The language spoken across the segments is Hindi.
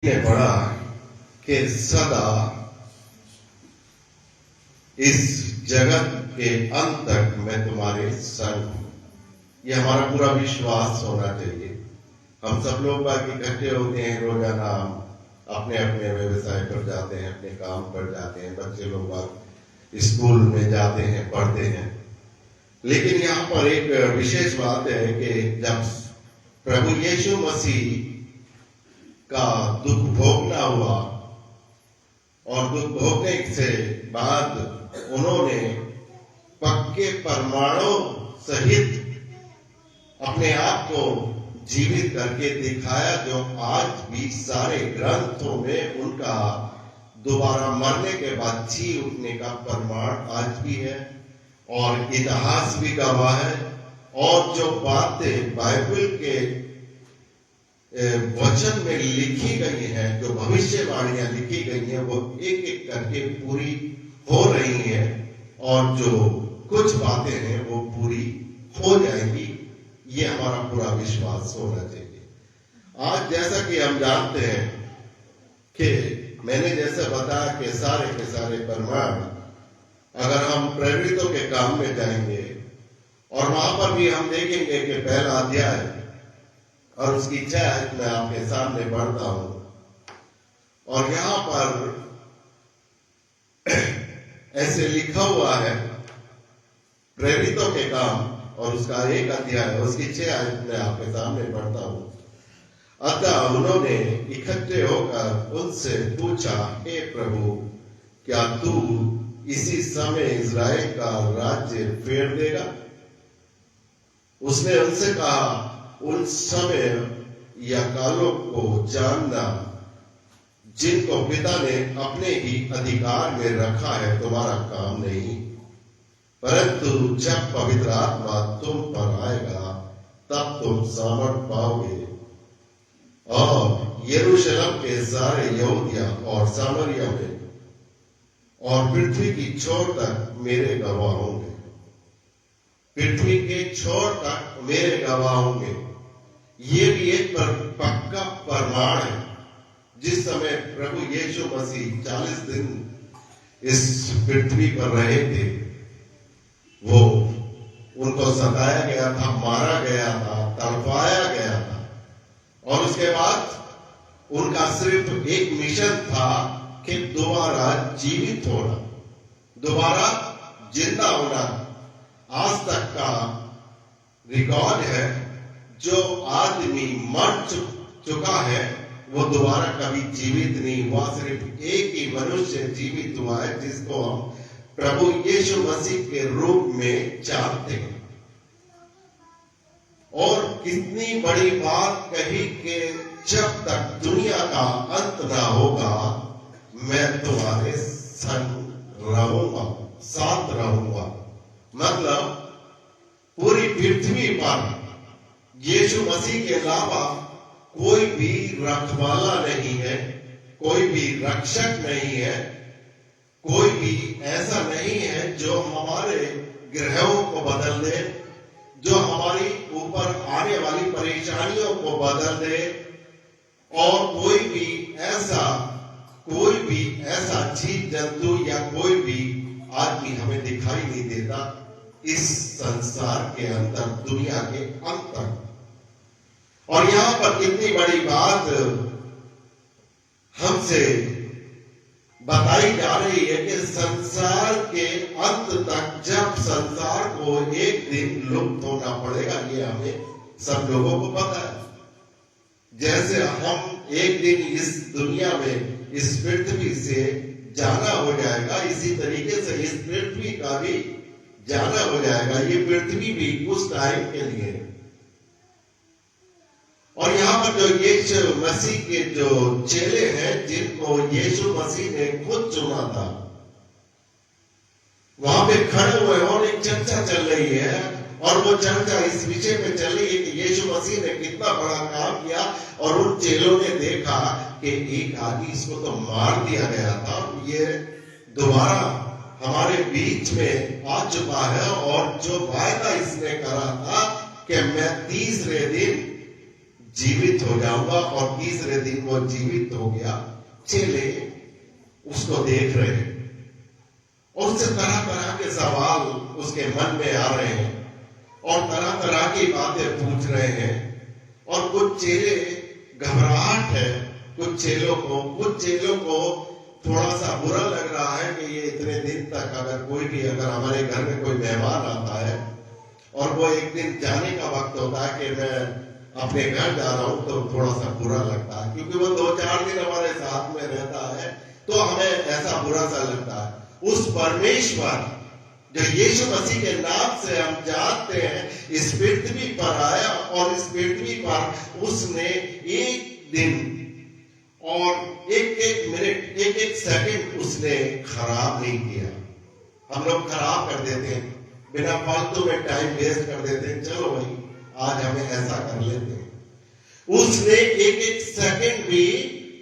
ने पढ़ा कि सदा इस जगत के अंत तक मैं तुम्हारे संग हूं। यह हमारा पूरा विश्वास होना चाहिए। हम सब लोग बाकी इकट्ठे होते हैं, रोजाना अपने अपने व्यवसाय पर जाते हैं, अपने काम पर जाते हैं, बच्चे लोग स्कूल में जाते हैं, पढ़ते हैं। लेकिन यहाँ पर एक विशेष बात है कि जब प्रभु यीशु मसीह का दुख भोगना हुआ और दुख भोगने से बाद उन्होंने पक्के परमाणु सहित अपने आप को जीवित करके दिखाया, जो आज भी सारे ग्रंथों में उनका दोबारा मरने के बाद जी उठने का प्रमाण आज भी है और इतिहास भी गवाह है। और जो बातें बाइबल के वचन में लिखी गई हैं, जो भविष्यवाणियां लिखी गई हैं, वो एक एक करके पूरी हो रही हैं और जो कुछ बातें हैं वो पूरी हो जाएंगी। ये हमारा पूरा विश्वास होना चाहिए। आज जैसा कि हम जानते हैं कि मैंने जैसे बताया कि सारे के सारे प्रमाण, अगर हम प्रेरितों के काम में जाएंगे और वहां पर भी हम देखेंगे कि पहला अध्याय और उसकी 6 आयत मैं आपके सामने पढ़ता हूं और यहां पर ऐसे लिखा हुआ है, प्रेरितों के काम और उसका 1 अध्याय और उसकी 6 आयत मैं आपके सामने पढ़ता हूं। अतः उन्होंने इकट्ठे होकर उनसे पूछा, हे प्रभु, क्या तू इसी समय इज़राइल का राज्य फेर देगा? उसने उनसे कहा, उन समय या कालों को जानना जिनको पिता ने अपने ही अधिकार में रखा है तुम्हारा काम नहीं, परंतु जब पवित्र आत्मा तुम पर आएगा तब तुम सामर्थ पाओगे और यरूशलेम के सारे यहूदिया और सामरिया में और पृथ्वी की छोर तक मेरे गवाह होंगे। पृथ्वी के छोर तक मेरे गवाह होंगे। ये भी एक पक्का प्रमाण है। जिस समय प्रभु यीशु मसीह 40 दिन इस पृथ्वी पर रहे थे, वो उनको सताया गया था, मारा गया था, तड़पाया गया था और उसके बाद उनका सिर्फ एक मिशन था कि दोबारा जीवित होना, दोबारा जिंदा होना। आज तक का रिकॉर्ड है, जो आदमी मर चुका है वो दोबारा कभी जीवित नहीं हुआ। सिर्फ एक ही मनुष्य जीवित हुआ है, जिसको हम प्रभु यीशु मसीह के रूप में जानते हैं। और कितनी बड़ी बात कही कि जब तक दुनिया का अंत ना होगा मैं तुम्हारे संग रहूंगा, साथ रहूंगा। मतलब पूरी पृथ्वी पर यीशु मसीह के अलावा कोई भी रखवाला नहीं है, कोई भी रक्षक नहीं है, कोई भी ऐसा नहीं है जो हमारे ग्रहों को बदल दे, जो हमारी ऊपर आने वाली परेशानियों को बदल दे। और कोई भी ऐसा जीव जंतु या कोई भी आदमी हमें दिखाई नहीं देता इस संसार के अंदर, दुनिया के अंत तक। और यहां पर कितनी बड़ी बात हमसे बताई जा रही है कि संसार के अंत तक, जब संसार को एक दिन लुप्त होना पड़ेगा, ये हमें सब लोगों को पता है। जैसे हम एक दिन इस दुनिया में, इस पृथ्वी से जाना हो जाएगा, इसी तरीके से इस पृथ्वी का भी जाना हो जाएगा। ये पृथ्वी भी कुछ टाइम के लिए। और यहाँ पर जो यीशु मसीह के जो चेले हैं, जिनको यीशु मसीह ने खुद चुना था, वहां पे खड़े हुए और एक चर्चा चल रही है और वो चर्चा इस विषय में चल रही है कि यीशु मसीह ने कितना बड़ा काम किया। और उन चेलों ने देखा कि एक आदमी, इसको तो मार दिया गया था, ये दोबारा हमारे बीच में आ चुका है और जो वायदा इसने करा था कि मैं तीसरे दिन जीवित हो जाऊंगा। और तीसरे दिन वो जीवित हो गया। चेले उसको देख रहे हैं और उससे तरह तरह के सवाल उसके मन में आ रहे हैं और तरह तरह की बातें पूछ रहे हैं। और कुछ चेले घबराहट है, कुछ चेलों को थोड़ा सा बुरा लग रहा है कि ये इतने दिन तक अगर हमारे घर में कोई मेहमान आता है और वो एक दिन जाने का वक्त होता है कि मैं अपने घर जा रहा हूं, तो थोड़ा सा बुरा लगता है, क्योंकि वो 2-4 दिन हमारे साथ में रहता है तो हमें ऐसा बुरा सा लगता है। उस परमेश्वर जो यीशु मसीह के नाम से हम जानते हैं, इस पृथ्वी पर आया और इस पृथ्वी पर उसने एक दिन और एक मिनट, एक सेकंड उसने खराब नहीं किया। हम लोग खराब कर देते हैं, बिना फालतू में टाइम वेस्ट कर देते हैं, चलो भाई आज हमें ऐसा कर लेते हैं। उसने एक सेकंड भी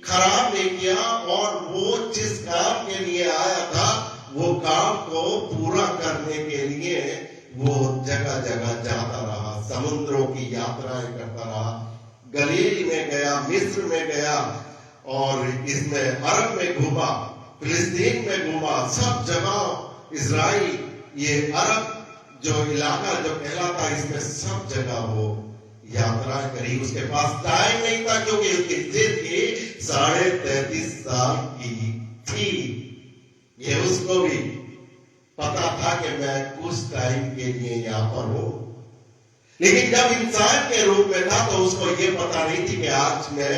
खराब नहीं किया और वो जिस काम के लिए आया था वो काम को पूरा करने के लिए वो जगह जगह जाता रहा, समुद्रों की यात्राएं करता रहा, गलील में गया, मिस्र में गया और इसमें अरब में घूमा, फिलिस्तीन में घूमा, सब जगह इजराइल, ये अरब जो इलाका जो कहलाता, इसमें सब जगह वो यात्राएं करी। उसके पास टाइम नहीं था क्योंकि उसकी जिंदगी 33.5 साल की थी। ये उसको भी पता था कि मैं कुछ टाइम के लिए यहां पर हूं, लेकिन जब इंसान के रूप में था तो उसको ये पता नहीं थी कि आज मैं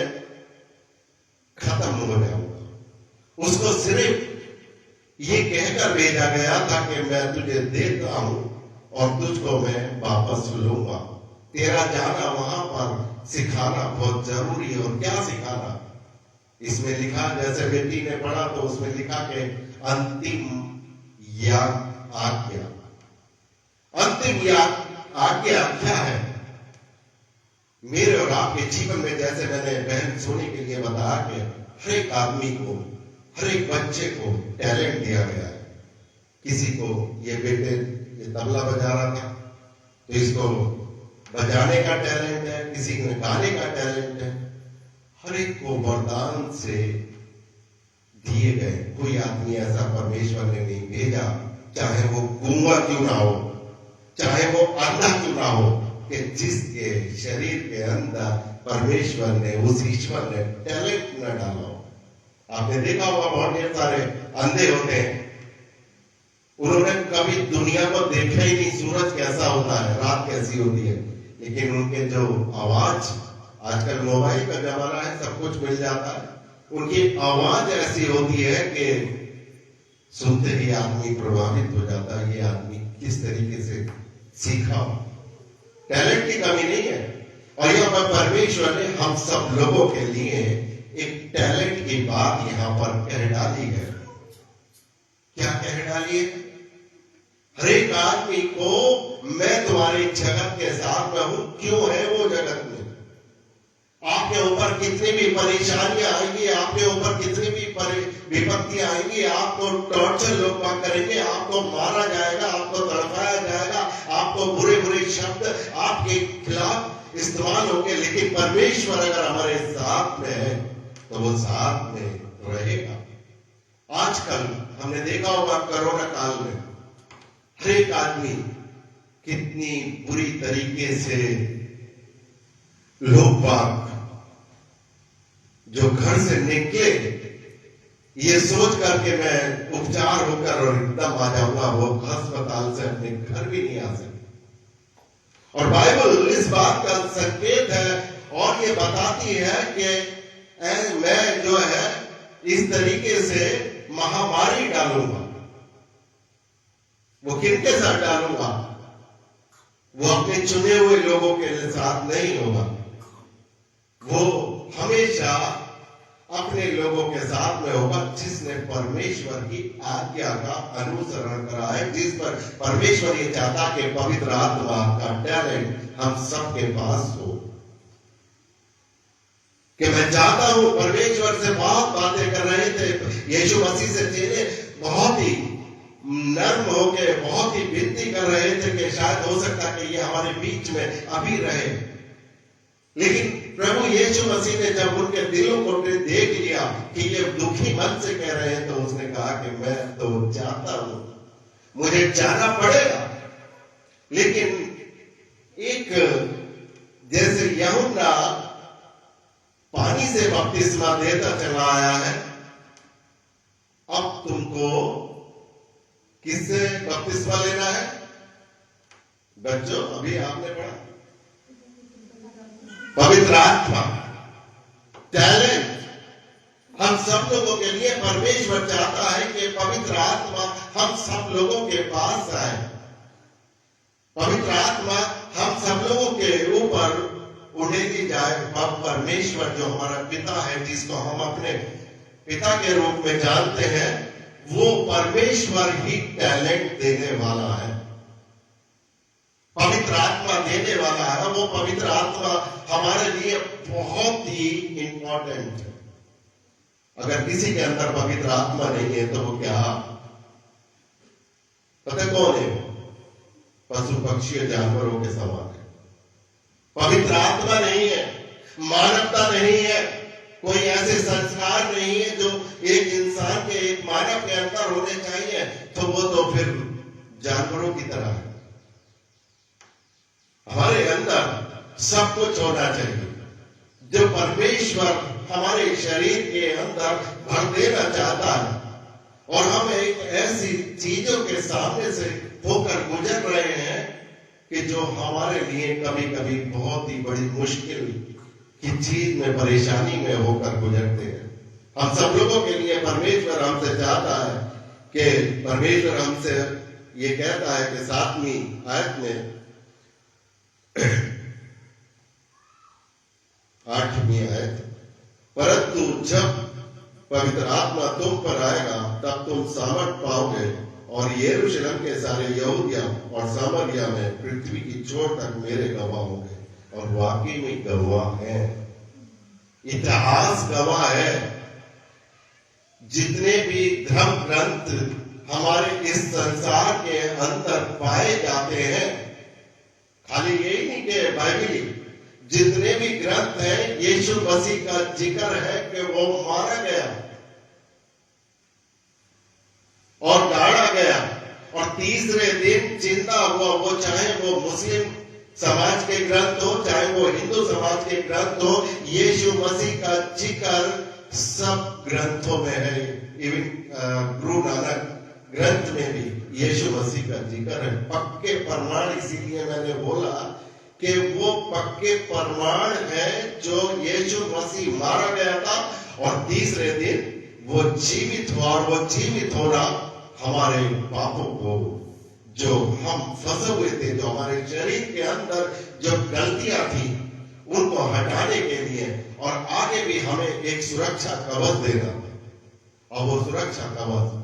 खत्म हो जाऊंगा। उसको सिर्फ ये कहकर भेजा गया था कि मैं तुझे देता हूं और तुझको मैं वापस लूंगा। तेरा जाना वहां पर सिखाना बहुत जरूरी है। और क्या सिखाना? इसमें लिखा, जैसे बेटी ने पढ़ा तो उसमें लिखा कि अंतिम आज्ञा। अंतिम आज्ञा क्या है? मेरे और आपके जीवन में, जैसे मैंने बहन सोनी के लिए बताया कि हर एक आदमी को, हर एक बच्चे को टैलेंट दिया गया है। किसी को, ये बेटे ये तबला बजा रहा था तो इसको बजाने का टैलेंट है, किसी को गाने का टैलेंट है। हर एक को वरदान से दिए गए। कोई आदमी ऐसा परमेश्वर ने नहीं भेजा, चाहे वो गूंगा क्यों ना हो, चाहे वो अंधा क्यों ना हो, कि जिसके शरीर के अंदर परमेश्वर ने, उस ईश्वर ने टैलेंट न डाला हो। आपने देखा होगा बहुत ढेर सारे अंधे होते हैं, उन्होंने कभी दुनिया को देखा ही नहीं, सूरज कैसा होता है, रात कैसी होती है, लेकिन उनके जो आवाज, आजकल मोबाइल का जमाना है, सब कुछ मिल जाता है, उनकी आवाज ऐसी होती है कि सुनते ही आदमी प्रभावित हो जाता है। ये आदमी किस तरीके से सीखा। टैलेंट की कमी नहीं है। और यहाँ पर परमेश्वर ने हम सब लोगों के लिए एक टैलेंट की बात यहाँ पर कह डाली है। क्या कह डाली है? हर एक आदमी को मैं तुम्हारे जगत के साथ में हूं। क्यों है वो जगत में? आपके ऊपर कितनी भी परेशानियां आएंगी, आपके ऊपर कितनी भी विपत्तियां आएंगी, आपको टॉर्चर लोग करेंगे, आपको मारा जाएगा, आपको तड़पाया जाएगा, आपको बुरे बुरे शब्द आपके खिलाफ इस्तेमाल होंगे, लेकिन परमेश्वर अगर हमारे साथ में है तो वो साथ में रहेगा। आजकल हमने देखा होगा कोरोना काल में हर एक आदमी कितनी बुरी तरीके से लोग बाग जो घर से निकले ये सोच करके मैं उपचार होकर और एकदम आ जाऊंगा, वो अस्पताल से अपने घर भी नहीं आ सकते। और बाइबल इस बात का संकेत है और ये बताती है कि मैं जो है इस तरीके से महामारी डालूंगा। वो किनके साथ डालूंगा? वो अपने चुने हुए लोगों के साथ नहीं होगा, वो हमेशा अपने लोगों के साथ में होगा जिसने परमेश्वर की आज्ञा का अनुसरण करा है, जिस पर परमेश्वर ये चाहता कि पवित्र आत्मा का टैलेंट हम सबके पास हो। कि मैं चाहता हूं, परमेश्वर से बहुत बातें कर रहे थे, यीशु मसीह से चेले बहुत ही नर्म होके बहुत ही विनती कर रहे थे कि शायद हो सकता कि ये हमारे बीच में अभी रहे। लेकिन प्रभु यीशु मसीह ने जब उनके दिलों को देख लिया कि ये दुखी मन से कह रहे हैं, तो उसने कहा कि मैं तो चाहता हूं, मुझे जाना पड़ेगा, लेकिन एक जैसे यूहन्ना पानी से बपतिस्मा देता चला आया है, अब तुमको किससे बपतिस्मा लेना है? बच्चों, अभी आपने पढ़ा पवित्र आत्मा, टैलेंट। हम सब लोगों के लिए परमेश्वर चाहता है कि पवित्र आत्मा हम सब लोगों के पास आए। पवित्र आत्मा हम सब लोगों के ऊपर उड़ेगी जाए। परमेश्वर जो हमारा पिता है, जिसको हम अपने पिता के रूप में जानते हैं, वो परमेश्वर ही टैलेंट देने वाला है, पवित्र आत्मा देने वाला है। वो पवित्र आत्मा हमारे लिए बहुत ही इंपॉर्टेंट है। अगर किसी के अंदर पवित्र आत्मा नहीं है तो वो क्या, पता कौन है? पशु पक्षी और जानवरों के समान है। पवित्र आत्मा नहीं है, मानवता नहीं है, कोई ऐसे संस्कार नहीं है जो एक इंसान के, एक मानव के अंदर होने चाहिए, तो वो तो फिर जानवरों की तरह है। हमारे अंदर सब कुछ होना चाहिए जो परमेश्वर हमारे शरीर के अंदर भर देना चाहता है, और हम एक ऐसी चीजों के सामने से होकर गुजर रहे हैं कि जो हमारे लिए कभी कभी बहुत ही बड़ी मुश्किल की चीज में, परेशानी में होकर गुजरते हैं। हम सब लोगों के लिए परमेश्वर हमसे चाहता है कि परमेश्वर हमसे ये कहता है कि 7वीं आयत में, 8वीं आयत, परंतु जब पवित्र आत्मा तुम पर आएगा तब तुम सामर्थ पाओगे, और यरूशलेम के सारे यहूदिया और सामरिया में पृथ्वी की छोर तक मेरे गवाह होंगे। और वाकई में गवाह है, इतिहास गवाह है। जितने भी धर्म ग्रंथ हमारे इस संसार के अंदर पाए जाते हैं, खाली यही नहीं कि बाइबल, जितने भी ग्रंथ हैं, यीशु मसीह का जिक्र है कि वो मारा गया और गाड़ा गया और तीसरे दिन जिंदा हुआ। वो चाहे वो मुस्लिम समाज के ग्रंथ हो, चाहे वो हिंदू समाज के ग्रंथ हो, यीशु मसीह का जिक्र सब ग्रंथों में है। इवन गुरु नानक ग्रंथ में भी यीशु मसीह का जिक्र है। पक्के प्रमाण, इसीलिए मैंने बोला कि वो पक्के प्रमाण है जो यीशु मसीह मारा गया था और तीसरे दिन वो जीवित हुआ, और वो जीवित होना हमारे पापों को, जो हम फंसे हुए थे, जो हमारे शरीर के अंदर जो गलतियां थी, उनको हटाने के लिए, और आगे भी हमें एक सुरक्षा कवच देना। और वो सुरक्षा कवच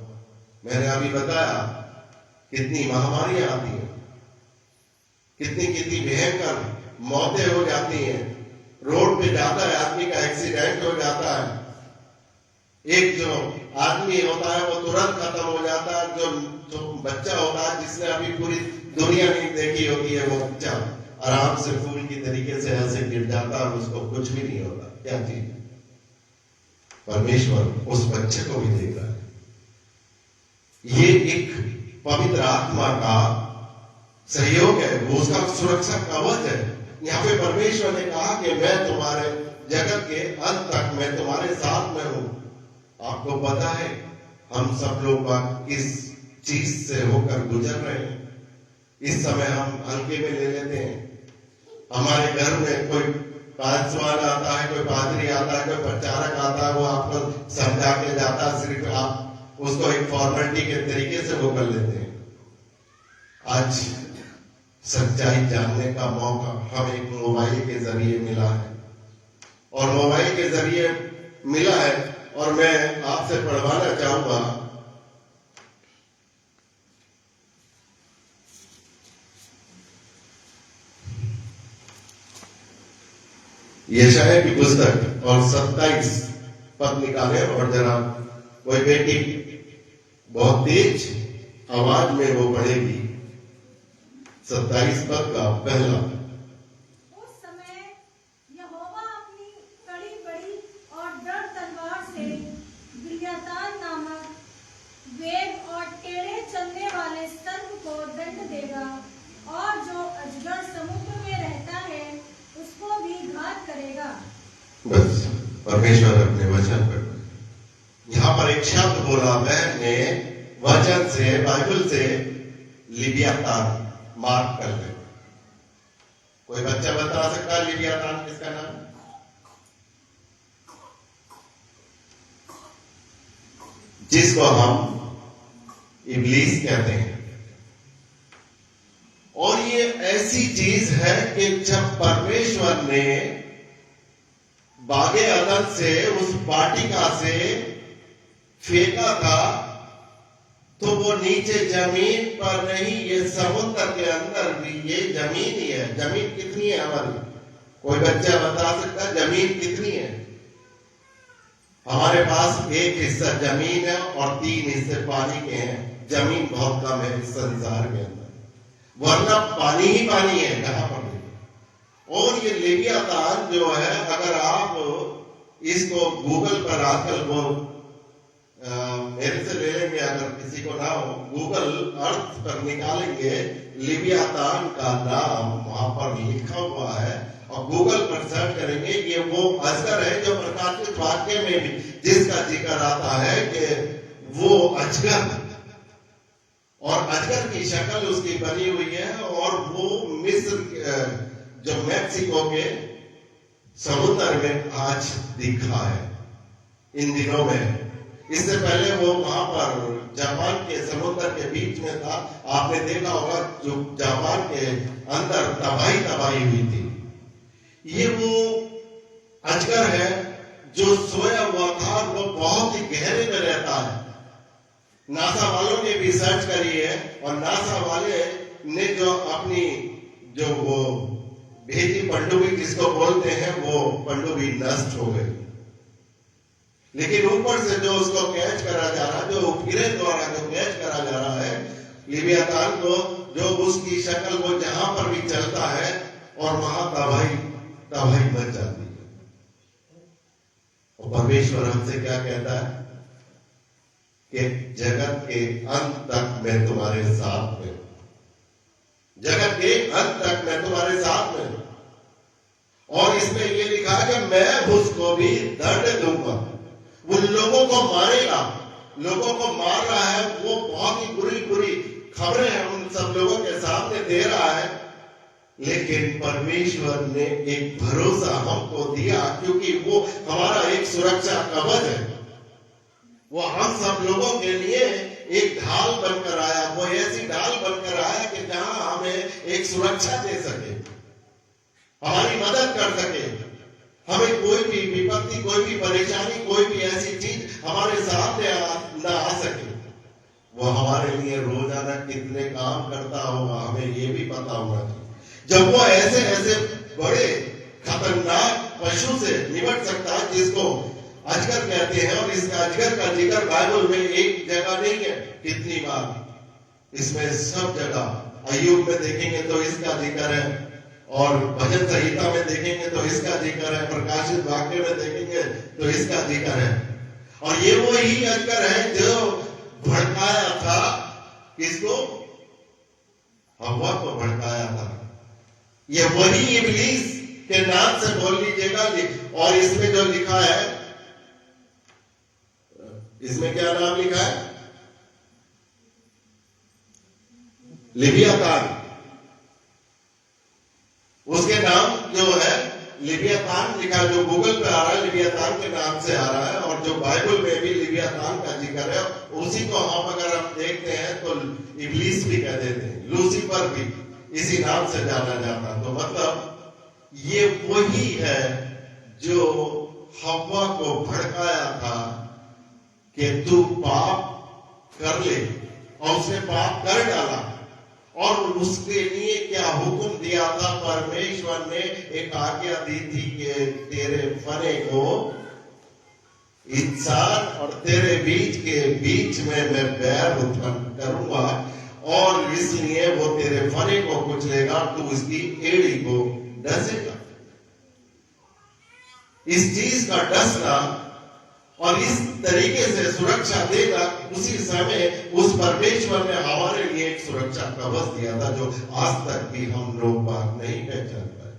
मैंने अभी बताया, कितनी महामारियां आती हैं, कितनी कितनी भयंकर मौतें हो जाती हैं, रोड पे जाता है आदमी का एक्सीडेंट हो जाता है, एक जो आदमी होता है वो तुरंत खत्म हो जाता है, जो बच्चा होता है जिसने अभी पूरी दुनिया नहीं देखी होती है, वो बच्चा आराम से फूल की तरीके से ऐसे गिर जाता है, उसको कुछ भी नहीं होता। क्या चीज? परमेश्वर उस बच्चे को भी देख रहा है। ये एक पवित्र आत्मा का सहयोग है, वो उसका सुरक्षा कवच है। यहाँ पे परमेश्वर ने कहा कि मैं तुम्हारे जगत के अंत तक मैं तुम्हारे साथ में हूं। आपको पता है हम सब लोग किस चीज से होकर गुजर रहे हैं। इस समय हम हल्के में ले लेते हैं। हमारे घर में कोई पासवान आता है, कोई पादरी आता है, कोई प्रचारक आता है, वो आपको समझा के जाता है, सिर्फ आप उसको एक फॉर्मेलिटी के तरीके से वो कर लेते हैं। आज सच्चाई जानने का मौका हमें एक मोबाइल के जरिए मिला है, और मोबाइल के जरिए मिला है, और मैं आपसे पढ़वाना चाहूंगा यशायाह की पुस्तक और 27 पद निकाले, और जरा कोई बेटी बहुत तेज आवाज में वो पढ़ेगी 27 पद का पहला। उस समय गुलाबैन ने वचन से, बाइबल से लिबियातान मार्क कर ले। कोई बच्चा बता सकता है लिबियातान किसका नाम? जिसको हम इब्लीस कहते हैं। और ये ऐसी चीज है कि जब परमेश्वर ने बागे अदन से, उस वाटिका से फेंका था, तो वो नीचे जमीन पर नहीं, ये समुद्र के अंदर भी ये जमीन ही है। जमीन कितनी है हमारी? कोई बच्चा बता सकता है जमीन कितनी है? हमारे पास एक हिस्सा जमीन है और 3 हिस्से पानी के हैं। जमीन बहुत कम है इस संसार के अंदर, वरना पानी ही पानी है जहां पर भी। और ये लेवियातान जो है, अगर आप इसको गूगल पर आजकल वो मेरे से ले लेंगे, अगर किसी को ना हो, गूगल अर्थ पर निकालेंगे, लिबियातान का नाम वहां पर लिखा हुआ है और गूगल पर सर्च करेंगे, ये वो अजगर है जो प्रकाशित वाक्य में भी जिसका जिक्र आता है कि वो अजगर, और अजगर की शक्ल उसकी बनी हुई है, और वो मिस्र जो मैक्सिको के समुद्र में आज दिखा है इन दिनों में। इससे पहले वो वहां पर जापान के समुद्र के बीच में था। आपने देखा होगा जो जापान के अंदर तबाही हुई थी। ये वो अजगर है जो सोया हुआ था, वो बहुत ही गहरे में रहता है। नासा वालों ने भी सर्च करी है, और नासा वाले ने जो अपनी जो वो भेजी पनडुब्बी जिसको बोलते हैं, वो पनडुब्बी नष्ट हो गई। लेकिन ऊपर से जो उसको कैच करा जा रहा है, जो उपग्रह द्वारा जो कैच करा जा रहा है लिबियातान को, जो उसकी शक्ल वो जहां पर भी चलता है और वहां तबाही मच जाती है। और परमेश्वर हमसे क्या कहता है कि जगत के अंत तक मैं तुम्हारे साथ में, जगत के अंत तक मैं तुम्हारे साथ में। और इसमें ये लिखा है कि मैं उसको भी दंड दूंगा। वो लोगों को मारेगा, लोगों को मार रहा है, वो बहुत ही बुरी खबरें उन सब लोगों के सामने दे रहा है। लेकिन परमेश्वर ने एक भरोसा हमको दिया, क्योंकि वो हमारा एक सुरक्षा कवच है। वो हम सब लोगों के लिए एक ढाल बनकर आया, वो ऐसी ढाल बनकर आया कि जहां हमें एक सुरक्षा दे सके, हमारी मदद कर सके। हमें कोई भी विपत्ति, कोई भी परेशानी, कोई भी ऐसी चीज हमारे सामने ना आ सके। वो हमारे लिए रोजाना कितने काम करता होगा, हमें ये भी पता होगा। जब वो ऐसे बड़े खतरनाक पशु से निपट सकता है जिसको अजगर कहते हैं, और इस अजगर का जिक्र बाइबल में एक जगह नहीं है, कितनी बार इसमें सब जगह। अय्यूब में देखेंगे तो इसका जिक्र है, और भजन संहिता में देखेंगे तो इसका जिक्र है, प्रकाशित वाक्य में देखेंगे तो इसका जिक्र है। और ये वो ही अजगर है जो भड़काया था, किसको? हव्वा को भड़काया था। ये वही इब्लीस के नाम से बोल लीजिएगा। और इसमें जो लिखा है, इसमें क्या नाम लिखा है? लिबियातान। उसके नाम जो है लिबियातान लिखा, जो गूगल पे आ रहा है लिबियातान के नाम से आ रहा है, और जो बाइबल में भी लिबियातान का जिक्र है, उसी को हम अगर हम देखते हैं तो इब्लीस भी कह देते हैं, लूसीफर भी इसी नाम से जाना जाता। तो मतलब ये वही है जो हव्वा को भड़काया था कि तू पाप कर ले, और उसने पाप कर डाला। और उसके लिए क्या हुक्म दिया था? परमेश्वर ने एक आज्ञा दी थी कि तेरे फने को इंसान और तेरे बीच के बीच में मैं बैर उत्पन्न करूंगा, और इसलिए वो तेरे फने को कुचलेगा, तू उसकी एड़ी को डसेगा। इस चीज का डसना और इस तरीके से सुरक्षा देगा, उसी समय उस परमेश्वर ने हमारे लिए एक सुरक्षा कवच दिया था, जो आज तक भी हम लोग बात नहीं पहचान पाए।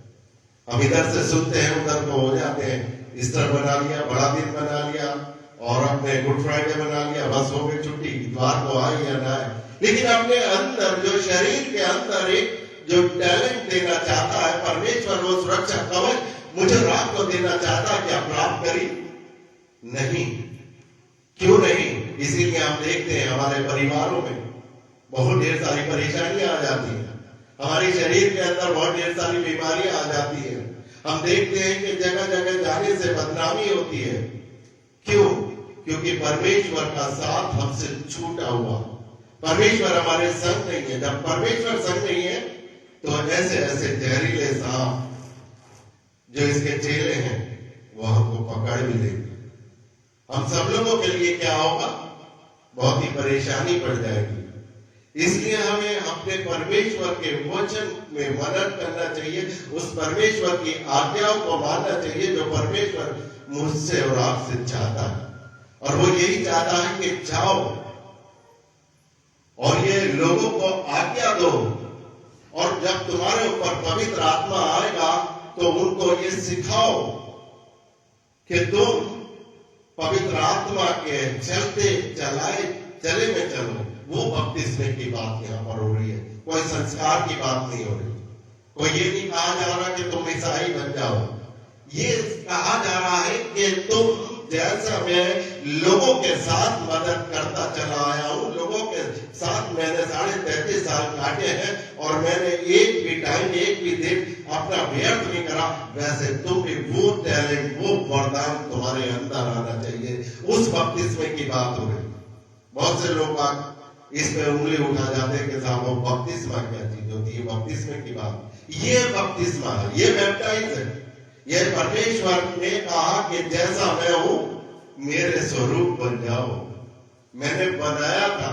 हम इधर से सुनते हैं, उधर को हो जाते हैं, ईस्टर बना लिया, बड़ा दिन बना लिया, और अपने आपने गुड फ्राइडे मना लिया, बस हो गई छुट्टी, इतवार को आए या ना आए। लेकिन अपने अंदर जो शरीर के अंदर एक जो टैलेंट देना चाहता है परमेश्वर, वो सुरक्षा कवच मुझे रात को देना चाहता है, क्या प्राप्त करी? नहीं। क्यों नहीं? इसीलिए हम देखते हैं हमारे परिवारों में बहुत ढेर सारी परेशानियां आ जाती हैं, हमारे शरीर के अंदर बहुत ढेर सारी बीमारियां आ जाती हैं। हम देखते हैं कि जगह जगह जाने से बदनामी होती है। क्यों? क्योंकि परमेश्वर का साथ हमसे छूटा हुआ, परमेश्वर हमारे संग नहीं है। जब परमेश्वर संग नहीं है तो ऐसे ऐसे जहरीले सांप जो इसके चेले हैं वो हमको पकड़ भी लेंगे। हम सब लोगों के लिए क्या होगा? बहुत ही परेशानी पड़ जाएगी। इसलिए हमें अपने परमेश्वर के वचन में मनन करना चाहिए, उस परमेश्वर की आज्ञाओं को मानना चाहिए जो परमेश्वर मुझसे और आपसे चाहता है। और वो यही चाहता है कि जाओ और ये लोगों को आज्ञा दो, और जब तुम्हारे ऊपर पवित्र आत्मा आएगा तो उनको ये सिखाओ कि तुम पवित्र आत्मा के चलते चले में चलो। वो बपतिस्मे की बात यहाँ पर हो रही है, कोई संस्कार की बात नहीं हो रही। कोई ये नहीं कहा जा रहा कि तुम ईसाई बन जाओ, ये कहा जा रहा है कि तुम जैसा मैं लोगों के साथ मदद करता चला आया हूं, लोगों के साथ मैंने 33.5 साल काटे हैं और मैंने एक भी टाइम, एक भी दिन अपना व्यर्थ नहीं करा, वैसे तुम भी वो टैलेंट, वो वरदान तुम्हारे अंदर आना चाहिए। उस बपतिस्मे की बात हो रही। बहुत से लोग इस पे उंगली उठा जाते हैं कि साहब वो बपतिस्मा क्या चीज होती है? बपतिस्मे की बात, ये बपतिस्मा है, ये बैप्टाइज है। ये परमेश्वर ने कहा कि जैसा मैं हूं मेरे स्वरूप बन जाओ। मैंने बनाया था,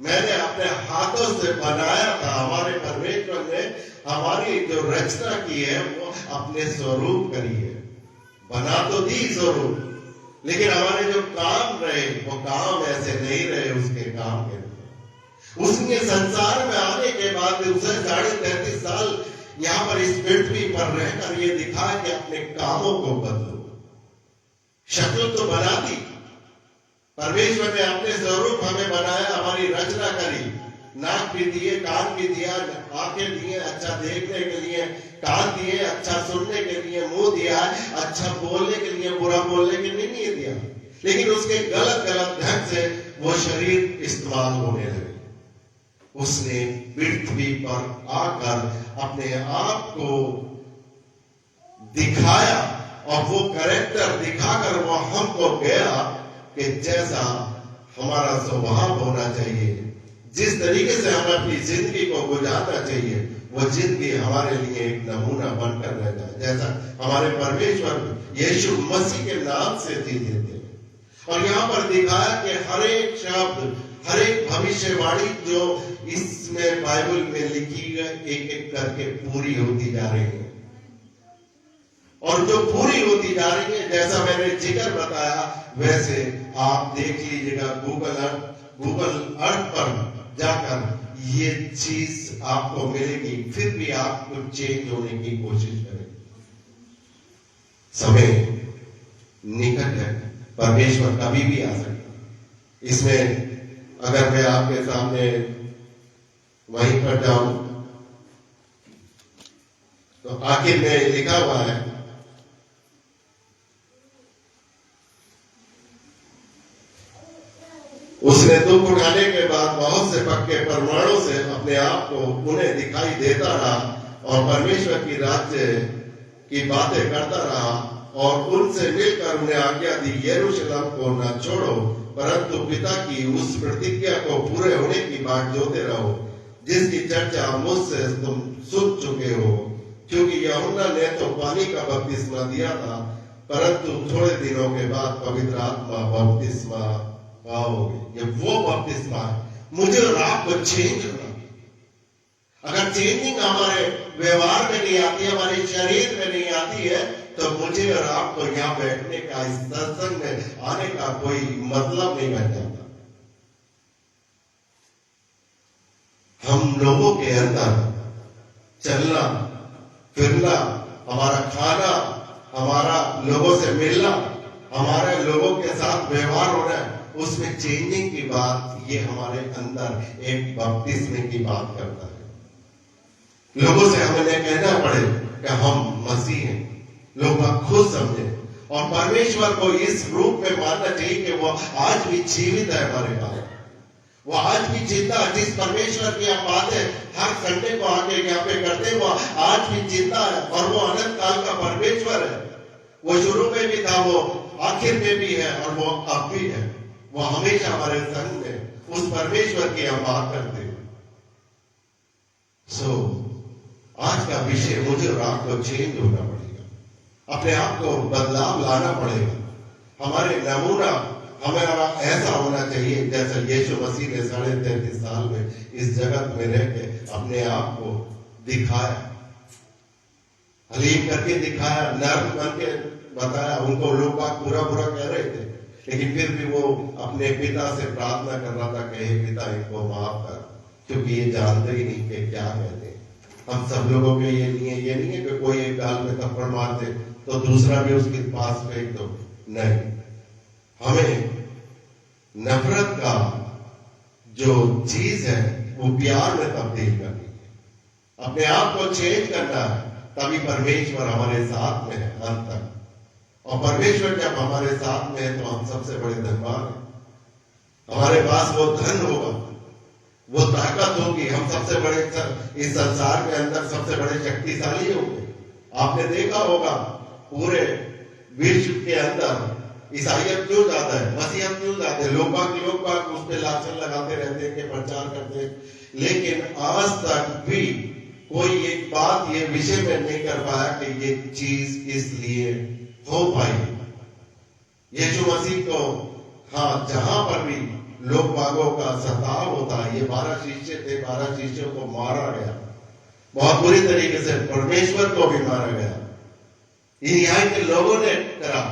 मैंने अपने हाथों से बनाया था। हमारे परमेश्वर ने हमारी जो रचना की है वो अपने स्वरूप करी है, बना तो दी स्वरूप, लेकिन हमारे जो काम रहे वो काम ऐसे नहीं रहे उसके काम के। उसने संसार में आने के बाद उसे 33.5 साल यहाँ पर इस पृथ्वी पर रहकर ये दिखा कि अपने कामों को बदलो। शक्ल तो बना दी, परमेश्वर ने अपने स्वरूप हमें बनाया, हमारी रचना करी, नाक भी दिए, कान भी दिया, आंखें दिए अच्छा देखने के लिए, कान दिए अच्छा सुनने के लिए, मुंह दिया अच्छा बोलने के लिए, बुरा बोलने के लिए नहीं दिया। लेकिन उसके गलत गलत ढंग से वो शरीर इस्तेमाल होने लगे। उसने पृथ्वी पर आकर अपने आप को दिखाया और वो कैरेक्टर दिखाकर वो हमको गया कि जैसा हमारा स्वभाव होना चाहिए, जिस तरीके से हमें अपनी जिंदगी को गुजारना चाहिए, वो जिंदगी हमारे लिए एक नमूना बनकर रहता है। जैसा हमारे परमेश्वर यीशु मसीह के नाम से जी देते हैं। और यहाँ पर दिखाया कि हर एक शब्द, हर एक भविष्यवाणी जो इसमें बाइबल में लिखी गई एक एक करके पूरी होती जा रही है। और जो पूरी होती जा रही है, जैसा मैंने जिक्र बताया, वैसे आप देख लीजिएगा गूगल अर्थ पर जाकर ये चीज आपको मिलेगी। फिर भी आप कुछ चेंज होने की कोशिश करें। समय निकट है, परमेश्वर कभी भी आ सकता। इसमें अगर मैं आपके सामने वहीं पर जाऊं तो आखिर में लिखा हुआ है, उसने दुख उठाने के बाद बहुत से पक्के प्रमाणों से अपने आप को उन्हें दिखाई देता रहा और परमेश्वर की राज्य की बातें करता रहा और उनसे मिलकर उन्हें आज्ञा दी, यरूशलेम को न छोड़ो परंतु पिता की उस प्रतिज्ञा को पूरे होने की बात जोते रहो जिसकी चर्चा मुझसे तुम सुन चुके हो। क्योंकि यूहन्ना ने तो पानी का बपतिस्मा दिया था, परंतु थोड़े दिनों के बाद पवित्र आत्मा बपतिस्मा पाओगे। ये वो बपतिस्मा है। मुझे और आपको चेंज होना। अगर चेंजिंग हमारे व्यवहार में नहीं आती, हमारे शरीर में नहीं आती है, तो मुझे और आपको यहाँ बैठने का, इस सत्संग में आने का कोई मतलब नहीं बन जाता। हम लोगों के अंदर चलना फिरना, हमारा खाना, हमारा लोगों से मिलना, हमारे लोगों के साथ साथ व्यवहार हो रहा है, उसमें चेंजिंग की बात ये हमारे अंदर एक बपतिस्मे की बात करता है। लोगों से हमें कहना पड़े कि हम मसीह हैं, लोग खुद समझे और परमेश्वर को इस रूप में मानना चाहिए कि वो आज भी जीवित है हमारे पास। वो आज भी जिंदा, जिस परमेश्वर की हम बातें हर संडे को आके यहाँ पे करते हैं, वो आज भी जिंदा है और वो अनंत काल का परमेश्वर है। वो शुरू में भी था, वो आखिर में भी है और वो अब भी है। वो हमेशा हमारे संग में उस परमेश्वर की हम बात करते हैं। आज का विषय मुझे और आपको चेंज होना पड़ेगा, अपने आप को बदलाव लाना पड़ेगा। हमारे नमूना हमारा ऐसा होना चाहिए जैसा यीशु मसीह ने 33.5 साल में इस जगत में रह के अपने आप को दिखाया, हलीम करके दिखाया, नर्म बन के बताया। उनको लोग बुरा बुरा कह रहे थे, लेकिन फिर भी वो अपने पिता से प्रार्थना कर रहा था कि हे पिता, इनको माफ कर, क्योंकि ये जानते ही नहीं कि क्या कहते। हम सब लोगों के ये नहीं है कि कोई एक गाल में थप्पड़ मार दे तो दूसरा भी उसके पास फेंक दो। नहीं, हमें नफरत का जो चीज है वो प्यार में तब्दील करनी है, अपने आप को चेंज करना है, तभी परमेश्वर हमारे साथ में है अंत तक। और परमेश्वर जब हमारे साथ में है तो हम सबसे बड़े धनवान हैं। हमारे पास वो धन होगा, वो ताकत होगी, हम सबसे बड़े इस संसार के अंदर सबसे बड़े शक्तिशाली होंगे। आपने देखा होगा पूरे विश्व के अंदर ईसाइयत क्यों जाता है, मसीहत क्यों जाते हैं, लोग उस पर लाछन लगाते रहते हैं कि प्रचार करते हैं, लेकिन आज तक भी कोई एक बात ये विषय में नहीं कर पाया कि ये चीज इसलिए हो पाई। यीशु मसीह को हाँ, जहां पर भी लोग बागों का सताव होता है, ये 12 शिष्य थे, 12 शिष्यों को मारा गया बहुत बुरी तरीके से, परमेश्वर को भी मारा गया। यहाँ के लोगों ने करा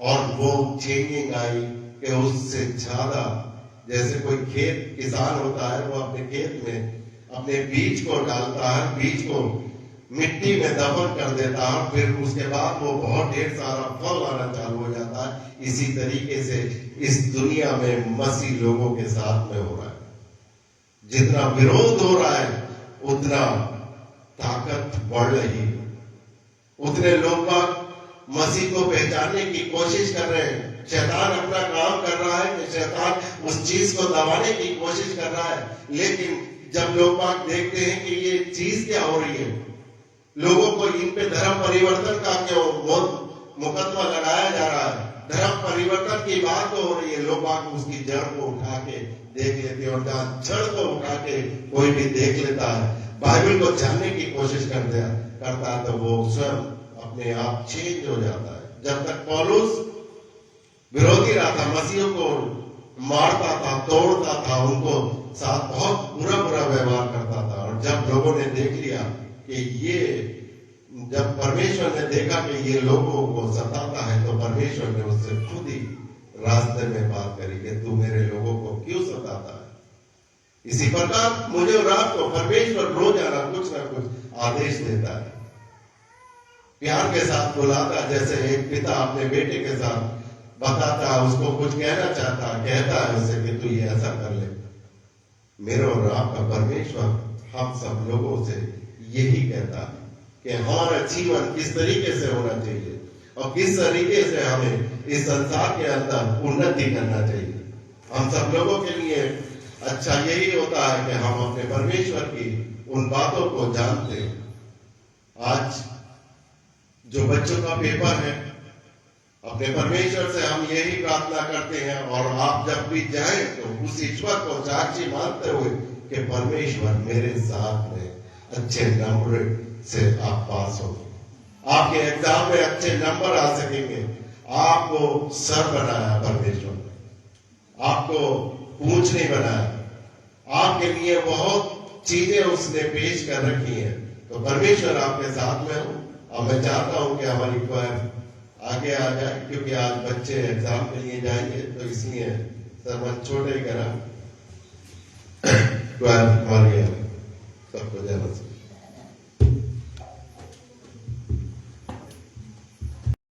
और वो चेंजिंग आई कि उससे ज्यादा, जैसे कोई खेत किसान होता है, वो अपने खेत में अपने बीज को डालता है, बीज को मिट्टी में दफन कर देता है, फिर उसके बाद वो बहुत ढेर सारा फल आना चालू हो जाता है। इसी तरीके से इस दुनिया में मसीह लोगों के साथ में हो रहा है। जितना विरोध हो रहा है उतना ताकत बढ़ रही है, उतने लोग मसीह को पहचानने की कोशिश कर रहे हैं। शैतान अपना काम कर रहा है कि शैतान उस चीज को दबाने की कोशिश कर रहा है, लेकिन जब लोग देखते हैं कि ये चीज क्या हो रही है, लोगों को इन पे धर्म परिवर्तन का क्यों मुकदमा लगाया जा रहा है, धर्म परिवर्तन की बात तो हो रही है, लोग उसकी जड़ को उठा के देख लेते हैं। और जहां जड़ को उठा के कोई भी देख लेता है, बाइबल को जानने की कोशिश करता है, तो वो स्वयं अपने आप चेंज हो जाता है। जब तक पौलुस विरोधी रहा था, मसीह को मारता था, तोड़ता था, उनको साथ बहुत बुरा व्यवहार करता था। और जब लोगों ने देख लिया कि ये, जब परमेश्वर ने देखा कि ये लोगों को सताता है, तो परमेश्वर ने उससे खुद ही रास्ते में बात करी कि तू मेरे लोगों को क्यों सताता है। इसी प्रकार मुझे और आपको परमेश्वर रोजाना कुछ ना कुछ आदेश देता है, प्यार के साथ बुलाता, जैसे एक पिता अपने बेटे के साथ बताता, उसको कुछ कहना चाहता, कहता है उससे कि तू ये ऐसा कर ले। मेरे और आपका परमेश्वर हम सब लोगों से यही कहता है कि हमारा जीवन किस तरीके से होना चाहिए और किस तरीके से हमें इस संसार के अंदर उन्नति करना चाहिए। हम सब लोगों के लिए अच्छा यही होता है कि हम अपने परमेश्वर की उन बातों को जानते हैं। आज जो बच्चों का पेपर है, अपने परमेश्वर से हम यही प्रार्थना करते हैं, और आप जब भी जाएं तो उस ईश्वर को साक्षी मानते हुए कि परमेश्वर मेरे साथ में अच्छे नंबर से आप पास होंगे, आपके एग्जाम में अच्छे नंबर आ सकेंगे। आपको सर बनाया परमेश्वर ने, आपको पूंछ नहीं बनाया, आपके लिए बहुत चीजें उसने पेश कर रखी हैं। तो परमेश्वर आपके साथ में हो, और मैं चाहता हूं कि हमारी क्वायर आगे आ जाए, क्योंकि आज बच्चे एग्जाम के लिए जाएंगे, तो इसलिए सरमन छोटे ही करा। क्वायर हमारी सबको जय मसीह।